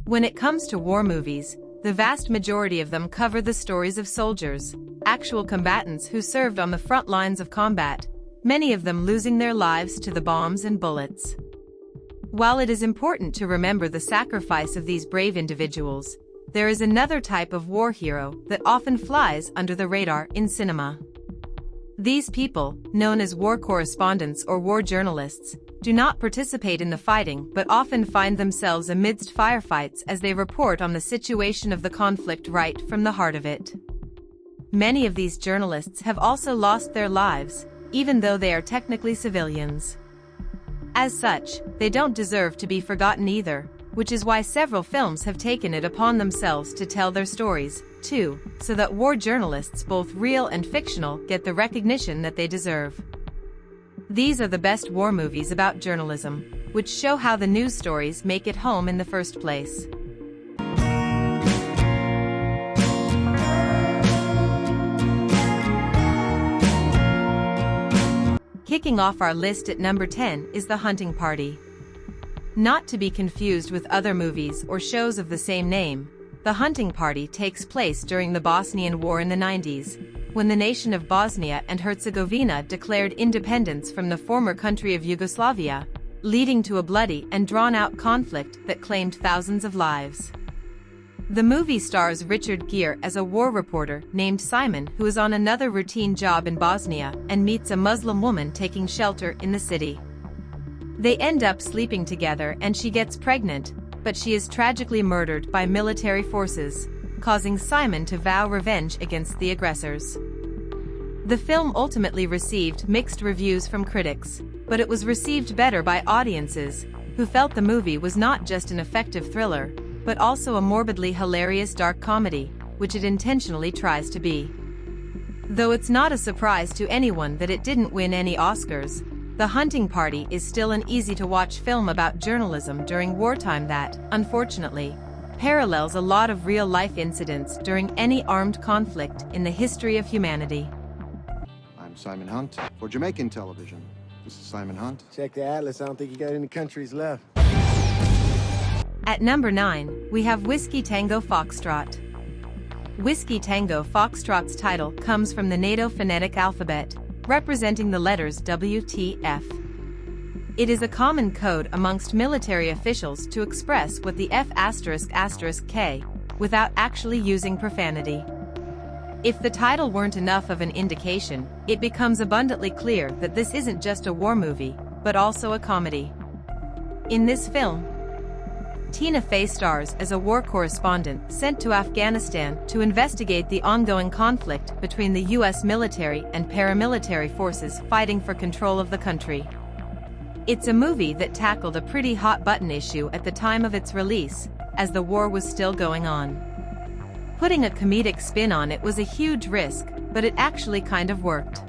When it comes to war movies, the vast majority of them cover the stories of soldiers, actual combatants who served on the front lines of combat, many of them losing their lives to the bombs and bullets. While it is important to remember the sacrifice of these brave individuals, there is another type of war hero that often flies under the radar in cinema. These people, known as war correspondents or war journalists, do not participate in the fighting but often find themselves amidst firefights as they report on the situation of the conflict right from the heart of it. Many of these journalists have also lost their lives, even though they are technically civilians. As such, they don't deserve to be forgotten either, which is why several films have taken it upon themselves to tell their stories, too, so that war journalists, both real and fictional, get the recognition that they deserve. These are the best war movies about journalism, which show how the news stories make it home in the first place. Kicking off our list at number 10 is The Hunting Party. Not to be confused with other movies or shows of the same name, The Hunting Party takes place during the Bosnian War in the 90s, when the nation of Bosnia and Herzegovina declared independence from the former country of Yugoslavia, leading to a bloody and drawn-out conflict that claimed thousands of lives. The movie stars Richard Gere as a war reporter named Simon who is on another routine job in Bosnia and meets a Muslim woman taking shelter in the city. They end up sleeping together and she gets pregnant, but she is tragically murdered by military forces, causing Simon to vow revenge against the aggressors. The film ultimately received mixed reviews from critics, but it was received better by audiences, who felt the movie was not just an effective thriller, but also a morbidly hilarious dark comedy, which it intentionally tries to be. Though it's not a surprise to anyone that it didn't win any Oscars, The Hunting Party is still an easy-to-watch film about journalism during wartime that, unfortunately, parallels a lot of real-life incidents during any armed conflict in the history of humanity. I'm Simon Hunt for Jamaican television. This is Simon Hunt. Check the atlas. I don't think you got any countries left. At number 9, we have Whiskey Tango Foxtrot. Whiskey Tango Foxtrot's title comes from the NATO phonetic alphabet, representing the letters WTF. It is a common code amongst military officials to express what the F***K, without actually using profanity. If the title weren't enough of an indication, it becomes abundantly clear that this isn't just a war movie, but also a comedy. In this film, Tina Fey stars as a war correspondent sent to Afghanistan to investigate the ongoing conflict between the U.S. military and paramilitary forces fighting for control of the country. It's a movie that tackled a pretty hot-button issue at the time of its release, as the war was still going on. Putting a comedic spin on it was a huge risk, but it actually kind of worked.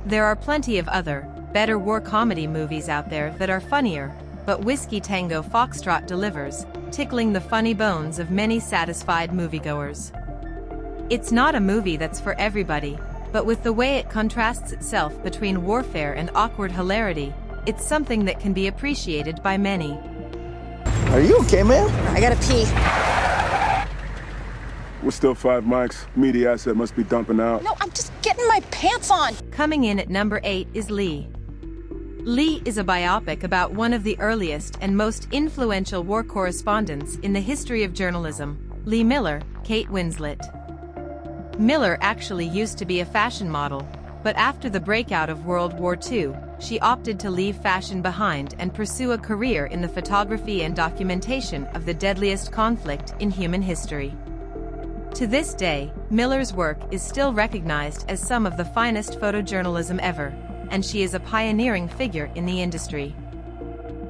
There are plenty of other, better war comedy movies out there that are funnier, but Whiskey Tango Foxtrot delivers, tickling the funny bones of many satisfied moviegoers. It's not a movie that's for everybody, but with the way it contrasts itself between warfare and awkward hilarity, it's something that can be appreciated by many. Are you okay, man? I gotta pee. We're still 5 mics. Media asset must be dumping out. No, I'm just getting my pants on. Coming in at number 8 is Lee. Lee is a biopic about one of the earliest and most influential war correspondents in the history of journalism, Lee Miller, Kate Winslet. Miller actually used to be a fashion model, but after the breakout of World War II, she opted to leave fashion behind and pursue a career in the photography and documentation of the deadliest conflict in human history. To this day, Miller's work is still recognized as some of the finest photojournalism ever, and she is a pioneering figure in the industry.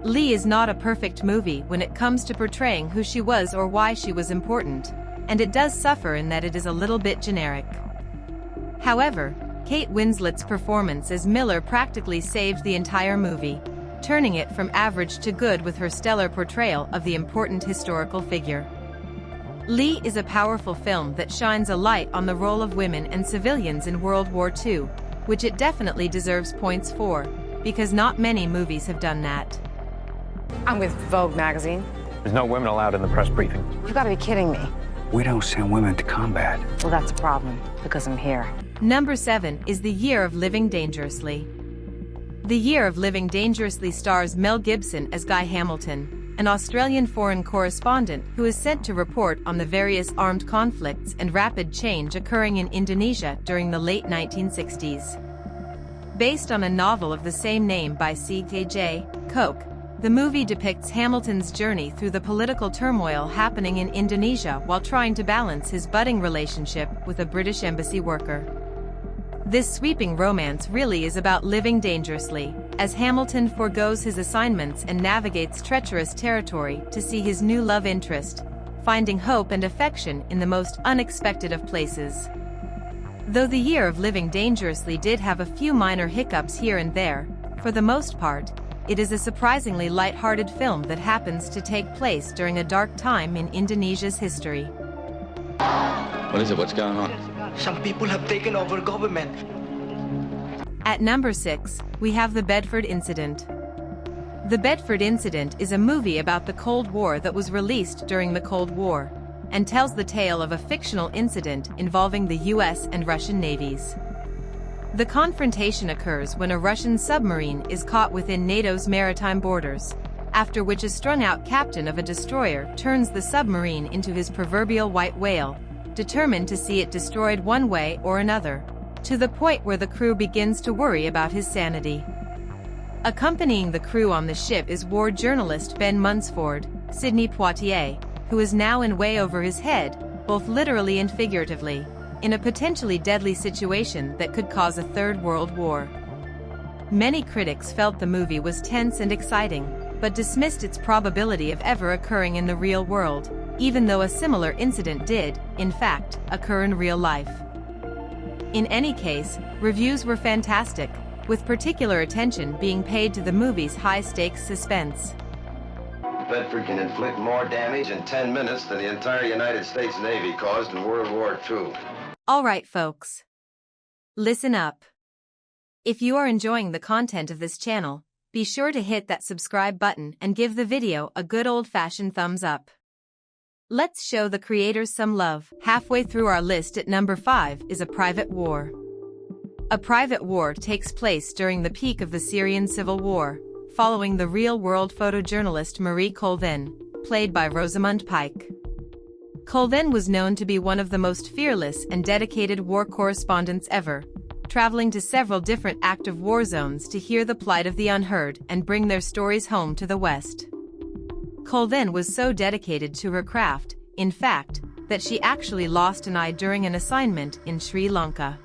Lee is not a perfect movie when it comes to portraying who she was or why she was important, and it does suffer in that it is a little bit generic. However, Kate Winslet's performance as Miller practically saved the entire movie, turning it from average to good with her stellar portrayal of the important historical figure. Lee is a powerful film that shines a light on the role of women and civilians in World War II, which it definitely deserves points for, because not many movies have done that. I'm with Vogue magazine. There's no women allowed in the press briefing. You gotta be kidding me. We don't send women to combat. Well, that's a problem, because I'm here. Number 7 is The Year of Living Dangerously. The Year of Living Dangerously stars Mel Gibson as Guy Hamilton, an Australian foreign correspondent who is sent to report on the various armed conflicts and rapid change occurring in Indonesia during the late 1960s. Based on a novel of the same name by C.K.J. Koch, the movie depicts Hamilton's journey through the political turmoil happening in Indonesia while trying to balance his budding relationship with a British embassy worker. This sweeping romance really is about living dangerously, as Hamilton forgoes his assignments and navigates treacherous territory to see his new love interest, finding hope and affection in the most unexpected of places. Though The Year of Living Dangerously did have a few minor hiccups here and there, for the most part, it is a surprisingly light-hearted film that happens to take place during a dark time in Indonesia's history. What is it? What's going on? Some people have taken over government. At number 6, we have The Bedford Incident. The Bedford Incident is a movie about the Cold War that was released during the Cold War, and tells the tale of a fictional incident involving the US and Russian navies. The confrontation occurs when a Russian submarine is caught within NATO's maritime borders, after which a strung-out captain of a destroyer turns the submarine into his proverbial white whale, determined to see it destroyed one way or another, to the point where the crew begins to worry about his sanity. Accompanying the crew on the ship is war journalist Ben Munsford, Sidney Poitier, who is now in way over his head, both literally and figuratively, in a potentially deadly situation that could cause a third world war. Many critics felt the movie was tense and exciting, but dismissed its probability of ever occurring in the real world, even though a similar incident did, in fact, occur in real life. In any case, reviews were fantastic, with particular attention being paid to the movie's high-stakes suspense. Bedford can inflict more damage in 10 minutes than the entire United States Navy caused in World War II. All right, folks. Listen up. If you are enjoying the content of this channel, be sure to hit that subscribe button and give the video a good old-fashioned thumbs up. Let's show the creators some love. Halfway through our list at number 5 is A Private War. A Private War takes place during the peak of the Syrian civil war, following the real-world photojournalist Marie Colvin, played by Rosamund Pike. Colvin was known to be one of the most fearless and dedicated war correspondents ever, traveling to several different active war zones to hear the plight of the unheard and bring their stories home to the West. Colvin was so dedicated to her craft, in fact, that she actually lost an eye during an assignment in Sri Lanka.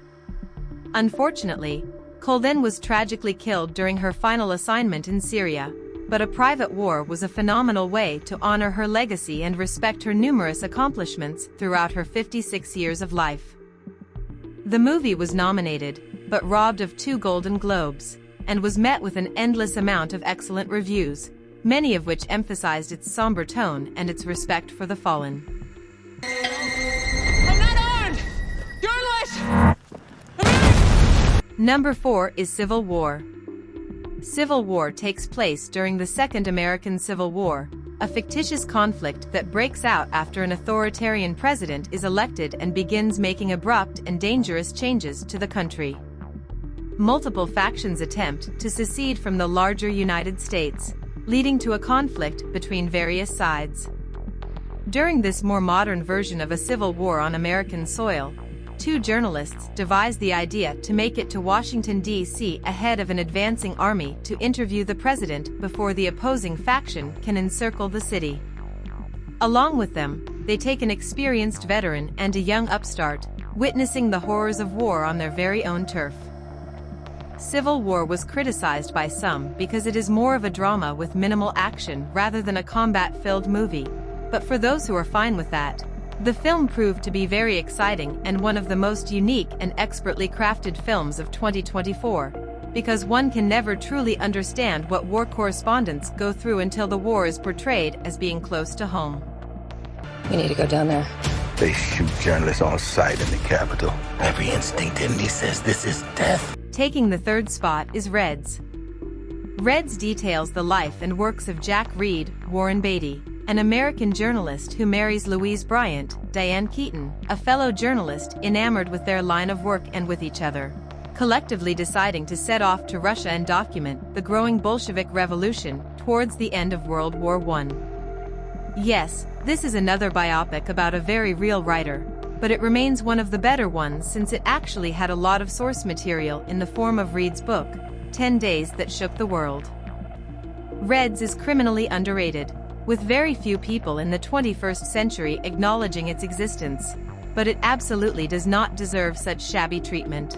Unfortunately, Colvin was tragically killed during her final assignment in Syria, but A Private War was a phenomenal way to honor her legacy and respect her numerous accomplishments throughout her 56 years of life. The movie was nominated, but robbed of 2 Golden Globes, and was met with an endless amount of excellent reviews, many of which emphasized its somber tone and its respect for the fallen. I'm not armed! Journalist! Number 4 is Civil War. Civil War takes place during the Second American Civil War, a fictitious conflict that breaks out after an authoritarian president is elected and begins making abrupt and dangerous changes to the country. Multiple factions attempt to secede from the larger United States, leading to a conflict between various sides. During this more modern version of a civil war on American soil, 2 journalists devised the idea to make it to Washington, D.C. ahead of an advancing army to interview the president before the opposing faction can encircle the city. Along with them, they take an experienced veteran and a young upstart, witnessing the horrors of war on their very own turf. Civil War was criticized by some because it is more of a drama with minimal action rather than a combat-filled movie, but for those who are fine with that, the film proved to be very exciting and one of the most unique and expertly crafted films of 2024, because one can never truly understand what war correspondents go through until the war is portrayed as being close to home. We need to go down there. They shoot journalists on sight in the Capitol. Every instinct in me says this is death. Taking the 3rd spot is Reds. Reds details the life and works of Jack Reed, Warren Beatty, an American journalist who marries Louise Bryant, Diane Keaton, a fellow journalist enamored with their line of work and with each other, collectively deciding to set off to Russia and document the growing Bolshevik revolution towards the end of World War I. Yes, this is another biopic about a very real writer, but it remains one of the better ones since it actually had a lot of source material in the form of Reed's book, 10 Days That Shook the World. Reds is criminally underrated, with very few people in the 21st century acknowledging its existence, but it absolutely does not deserve such shabby treatment.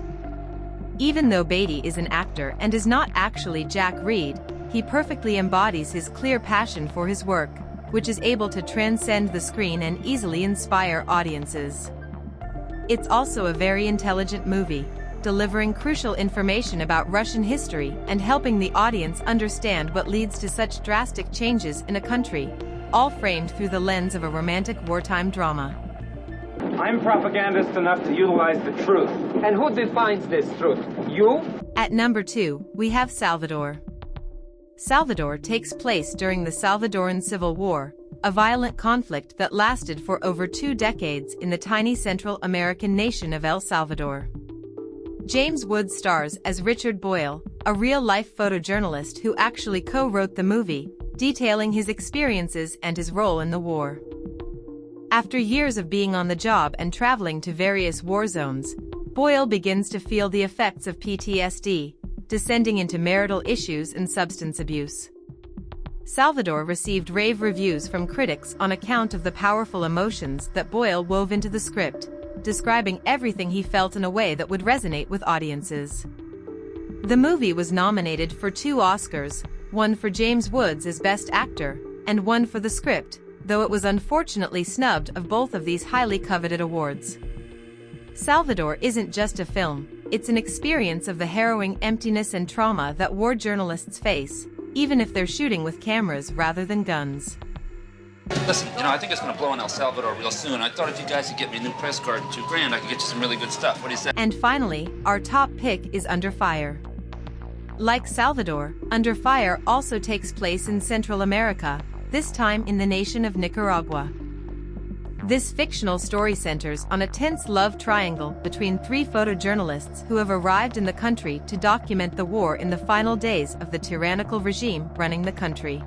Even though Beatty is an actor and is not actually Jack Reed, he perfectly embodies his clear passion for his work, which is able to transcend the screen and easily inspire audiences. It's also a very intelligent movie, delivering crucial information about Russian history and helping the audience understand what leads to such drastic changes in a country, all framed through the lens of a romantic wartime drama. I'm propagandist enough to utilize the truth. And who defines this truth? You? At number 2, we have Salvador. Salvador takes place during the Salvadoran Civil War, a violent conflict that lasted for over 2 decades in the tiny Central American nation of El Salvador. James Woods stars as Richard Boyle, a real-life photojournalist who actually co-wrote the movie, detailing his experiences and his role in the war. After years of being on the job and traveling to various war zones, Boyle begins to feel the effects of PTSD, descending into marital issues and substance abuse. Salvador received rave reviews from critics on account of the powerful emotions that Boyle wove into the script, describing everything he felt in a way that would resonate with audiences. The movie was nominated for 2 Oscars, one for James Woods as Best Actor, and one for the script, though it was unfortunately snubbed of both of these highly coveted awards. Salvador isn't just a film, it's an experience of the harrowing emptiness and trauma that war journalists face, even if they're shooting with cameras rather than guns. Listen, I think it's going to blow in El Salvador real soon. I thought if you guys could get me a new press card and $2,000, I could get you some really good stuff. What do you say? And finally, our top pick is Under Fire. Like Salvador, Under Fire also takes place in Central America, this time in the nation of Nicaragua. This fictional story centers on a tense love triangle between 3 photojournalists who have arrived in the country to document the war in the final days of the tyrannical regime running the country.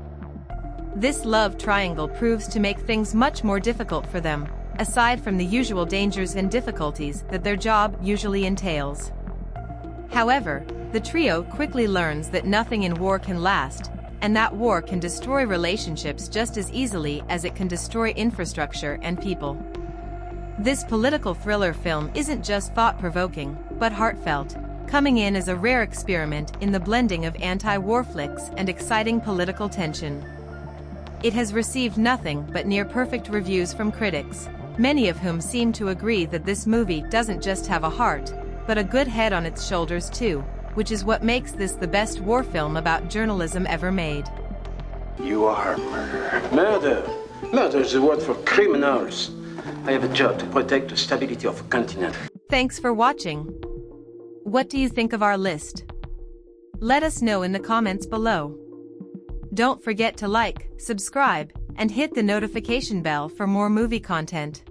This love triangle proves to make things much more difficult for them, aside from the usual dangers and difficulties that their job usually entails. However, the trio quickly learns that nothing in war can last, and that war can destroy relationships just as easily as it can destroy infrastructure and people. This political thriller film isn't just thought-provoking, but heartfelt, coming in as a rare experiment in the blending of anti-war flicks and exciting political tension. It has received nothing but near-perfect reviews from critics, many of whom seem to agree that this movie doesn't just have a heart, but a good head on its shoulders too, which is what makes this the best war film about journalism ever made. You are murder. Murder? Murder is a word for criminals. I have a job to protect the stability of a continent. Thanks for watching. What do you think of our list? Let us know in the comments below. Don't forget to like, subscribe, and hit the notification bell for more movie content.